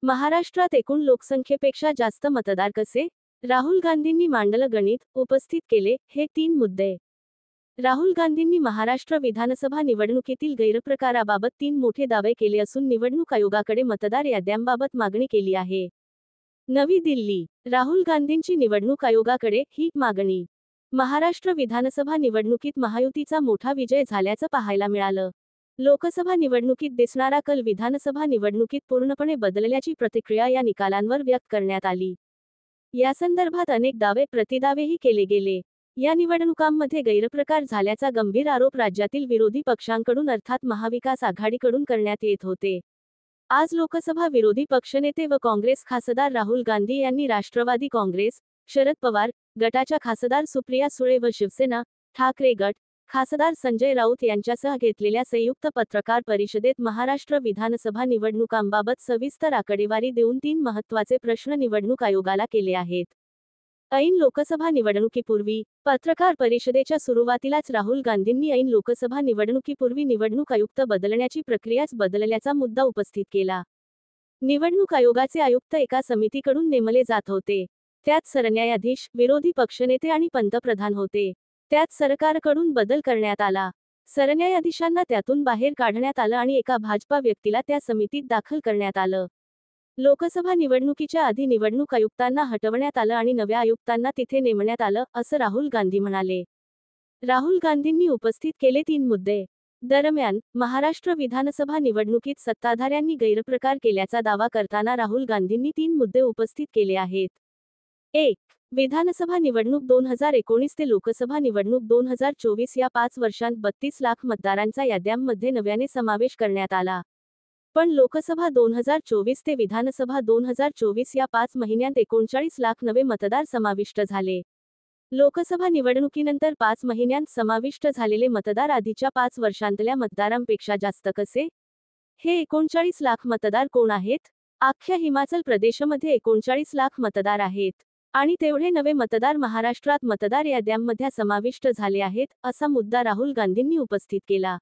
महाराष्ट्रात एकूण लोकसंख्येपेक्षा जास्त मतदार कसे? राहुल गांधींनी मांडलं गणित, उपस्थित केले हे 3 मुद्दे. राहुल गांधींनी महाराष्ट्र विधानसभा निवडणुकीतील गैरप्रकाराबाबत 3 मोठे दावे केले असून निवडणूक आयोगाकडे मतदार याद्यांबाबत मागणी केली आहे. नवी दिल्ली. राहुल गांधींची निवडणूक आयोगाकडे ही मागणी. महाराष्ट्र विधानसभा निवडणुकीत महायुतीचा मोठा विजय झाल्याचं पाहायला मिळालं. लोकसभा निवडणुकीत दिसणारा कल विधानसभा निवडणुकीत पूर्णपणे बदलल्याची प्रतिक्रिया या निकालांवर व्यक्त करण्यात आली. यासंदर्भात अनेक दावे प्रतिदावेही केले गेले. या निवडणुकांमध्ये गैरप्रकार झाल्याचा गंभीर आरोप राज्यातील विरोधी पक्षांकडून अर्थात महाविकास आघाडीकडून करण्यात येत होते. आज लोकसभा विरोधी पक्षनेते व काँग्रेस खासदार राहुल गांधी यांनी राष्ट्रवादी काँग्रेस, शरद पवार गटाच्या खासदार सुप्रिया सुळे व शिवसेना, ठाकरे गट, खासदार संजय राऊत यांच्यासह घेतलेल्या संयुक्त पत्रकार परिषदेत महाराष्ट्र विधानसभा निवडणुकांबाबत सविस्तर आकडेवारी देऊन 3 महत्त्वाचे प्रश्न निवडणूक आयोगाला केले आहेत. ऐन लोकसभा निवडणुकीपूर्वी पत्रकार परिषदेच्या सुरुवातीलाच राहुल गांधींनी ऐन लोकसभा निवडणुकीपूर्वी निवडणूक आयुक्त बदलण्याची प्रक्रियाच बदलल्याचा मुद्दा उपस्थित केला. निवडणूक आयोगाचे आयुक्त एका समितीकडून नेमले जात होते. त्यात सरन्यायाधीश, विरोधी पक्षनेते आणि पंतप्रधान होते. त्यात सरकारकडून बदल करण्यात आला. सरन्यायाधीशांना त्यातून बाहेर काढण्यात आलं आणि एका भाजपा व्यक्तीला त्या समितीत दाखल करण्यात आलं. लोकसभा निवडणुकीच्या आधी निवडणूक आयुक्तांना हटवण्यात आलं आणि नव्या आयुक्तांना तिथे नेमण्यात आलं, असं राहुल गांधी म्हणाले. राहुल गांधींनी उपस्थित केले 3 मुद्दे. दरम्यान, महाराष्ट्र विधानसभा निवडणुकीत सत्ताधाऱ्यांनी गैरप्रकार केल्याचा दावा करताना राहुल गांधींनी 3 मुद्दे उपस्थित केले आहेत. 1. विधानसभा निवडणूक 2019 ते लोकसभा निवडणूक 2024 या 5 वर्षांत 32 लाख मतदारांचा याद्यांमध्ये नव्याने समावेश करण्यात आला. पण लोकसभा 2024 ते विधानसभा 2024 या 5 महिन्यांत 39 लाख नवे मतदार समाविष्ट झाले. लोकसभा निवडणुकीनंतर 5 महिन्यांत समाविष्ट झालेले मतदार आधीच्या 5 वर्षांतल्या मतदारांपेक्षा जास्त कसे? हे 39 लाख मतदार कोण आहेत? अख्ख्या हिमाचल प्रदेशमध्ये 39 लाख मतदार आहेत. आणि तेवढे नवे मतदार महाराष्ट्रात मतदार याद्यांमध्ये समाविष्ट झाले आहेत, असा मुद्दा राहुल गांधींनी उपस्थित केला.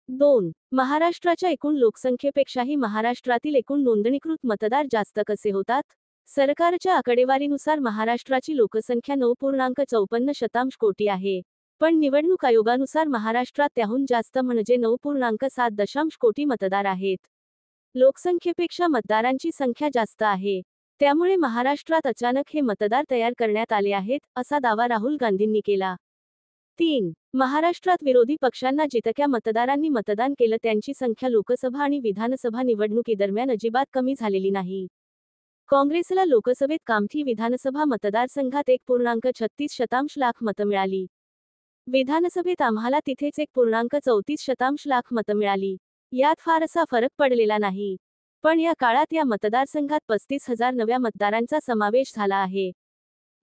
2. महाराष्ट्राच्या एकूण लोकसंख्येपेक्षाही महाराष्ट्रातील एकूण नोंदणीकृत मतदार जास्त कसे होतात? सरकारच्या आकडेवारीनुसार महाराष्ट्राची लोकसंख्या 9.54 कोटी आहे. पण निवडणूक आयोगानुसार महाराष्ट्रात त्याहून जास्त म्हणजे 9.7 कोटी मतदार आहेत. लोकसंख्येपेक्षा मतदारांची संख्या जास्त आहे. त्यामुळे महाराष्ट्रात अचानक हे मतदार तयार करण्यात आले आहेत, असा दावा राहुल गांधींनी केला. 3. महाराष्ट्रात विरोधी पक्षांना जितक्या मतदारांनी मतदान केलं त्यांची संख्या लोकसभा आणि विधानसभा निवडणुकीदरम्यान अजिबात कमी झालेली नाही. काँग्रेसला लोकसभेत कामठी विधानसभा मतदारसंघात 1.36 लाख मतं मिळाली. विधानसभेत आम्हाला तिथेच 1.34 लाख मतं मिळाली. यात फारसा फरक पडलेला नाही. पण या काळात या मतदारसंघात 35,000 नव्या मतदारांचा समावेश झाला आहे.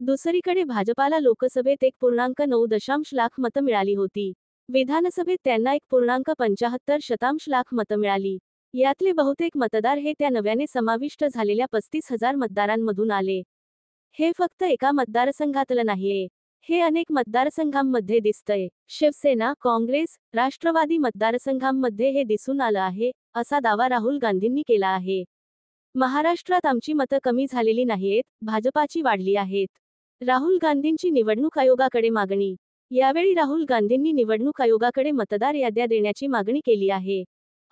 दुसरीकडे भाजपाला लोकसभेत 1.9 लाख मतं मिळाली होती. विधानसभेत त्यांना 1.75 लाख मतं मिळाली. यातले बहुतेक मतदार हे त्या नव्याने समाविष्ट झालेल्या 35,000 मतदारांमधून आले. हे फक्त एका मतदारसंघातलं नाहीये. हे अनेक मतदारसंघांमध्ये दिसतंय. शिवसेना, काँग्रेस, राष्ट्रवादी मतदारसंघांमध्ये हे दिसून आलं आहे, असा दावा राहुल गांधींनी केला आहे. महाराष्ट्रात आमची मतं कमी झालेली नाहीयेत, भाजपाची वाढली आहेत. राहुल गांधींची निवडणूक आयोगाकडे मागणी. यावेळी राहुल गांधींनी निवडणूक आयोगाकडे मतदार याद्या देण्याची मागणी केली आहे.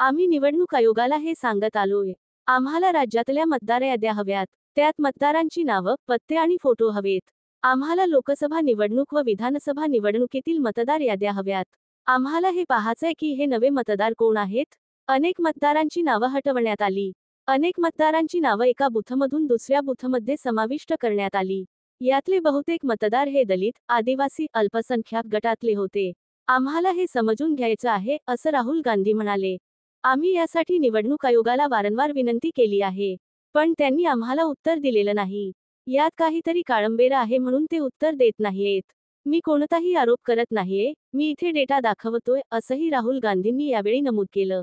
आम्ही निवडणूक आयोगाला हे सांगत आलोय. आम्हाला राज्यातल्या मतदार याद्या हव्यात. त्यात मतदारांची नावं, पत्ते आणि फोटो हवेत. आम्हाला लोकसभा निवडणूक व विधानसभा निवडणुकीतील मतदार याद्या हव्यात. आम्हाला हे पाहायचंय की हे नवे मतदार कोण आहेत? अनेक मतदारांची नावं हटवण्यात आली. अनेक मतदारांची नावं एका बूथमधून दुसऱ्या बूथमध्ये समाविष्ट करण्यात आली. यातले बहुतेक मतदार हे दलित, आदिवासी, अल्पसंख्याक गटातले होते. आम्हाला हे समजून घ्यायचं आहे, असं राहुल गांधी म्हणाले. आम्ही यासाठी निवडणूक आयोगाला वारंवार विनंती केली आहे. पण त्यांनी आम्हाला उत्तर दिलेलं नाही. यात काहीतरी काळंबेरं आहे म्हणून ते उत्तर देत नाहीयेत. मी कोणताही आरोप करत नाहीये, मी इथे डेटा दाखवतोय, असंही राहुल गांधींनी यावेळी नमूद केलं.